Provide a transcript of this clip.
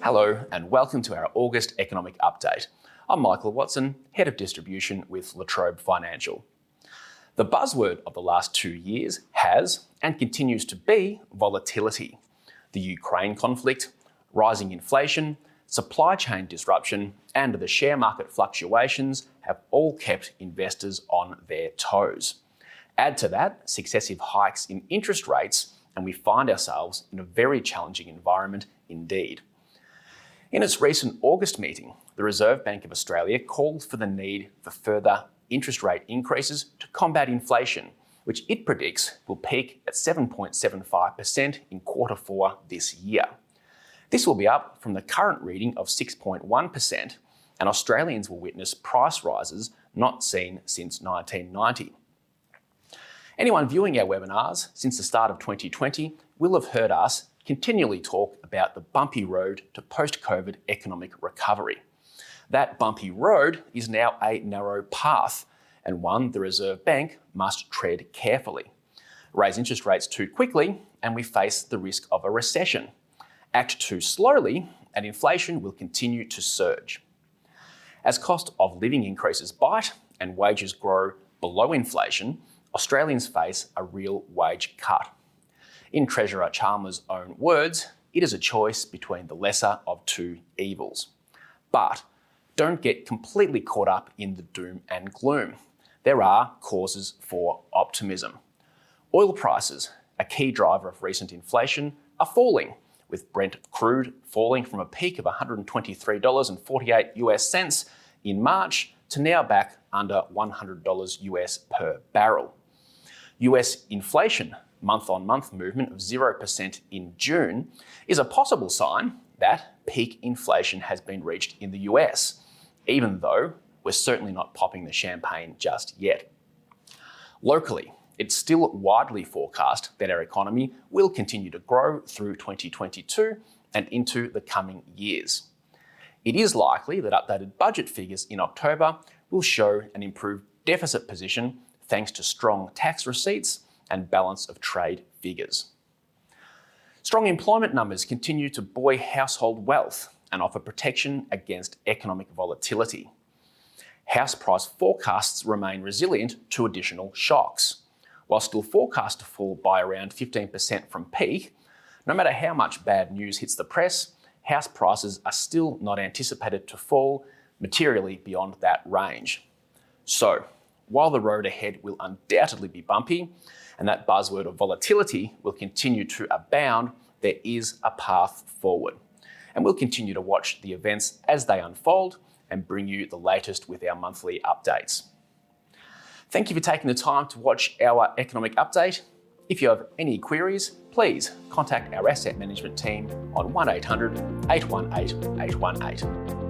Hello and welcome to our August Economic Update. I'm Michael Watson, Head of Distribution with La Trobe Financial. The buzzword of the last 2 years has and continues to be volatility. The Ukraine conflict, rising inflation, supply chain disruption, and the share market fluctuations have all kept investors on their toes. Add to that successive hikes in interest rates, and we find ourselves in a very challenging environment indeed. In its recent August meeting, the Reserve Bank of Australia called for the need for further interest rate increases to combat inflation, which it predicts will peak at 7.75% in Q4 this year. This will be up from the current reading of 6.1%, and Australians will witness price rises not seen since 1990. Anyone viewing our webinars since the start of 2020 will have heard us continually talk about the bumpy road to post-COVID economic recovery. That bumpy road is now a narrow path, and one the Reserve Bank must tread carefully. Raise interest rates too quickly and we face the risk of a recession. Act too slowly and inflation will continue to surge. As cost of living increases bite and wages grow below inflation, Australians face a real wage cut. In Treasurer Chalmers' own words, it is a choice between the lesser of two evils. But don't get completely caught up in the doom and gloom. There are causes for optimism. Oil prices, a key driver of recent inflation, are falling, with Brent crude falling from a peak of $123.48 in March to now back under $100 per barrel. US inflation month-on-month movement of 0% in June is a possible sign that peak inflation has been reached in the US, even though we're certainly not popping the champagne just yet. Locally, it's still widely forecast that our economy will continue to grow through 2022 and into the coming years. It is likely that updated budget figures in October will show an improved deficit position thanks to strong tax receipts and balance of trade figures. Strong employment numbers continue to buoy household wealth and offer protection against economic volatility. House price forecasts remain resilient to additional shocks. While still forecast to fall by around 15% from peak, no matter how much bad news hits the press, house prices are still not anticipated to fall materially beyond that range. So, while the road ahead will undoubtedly be bumpy, and that buzzword of volatility will continue to abound, there is a path forward. And we'll continue to watch the events as they unfold and bring you the latest with our monthly updates. Thank you for taking the time to watch our economic update. If you have any queries, please contact our asset management team on 1800 818 818.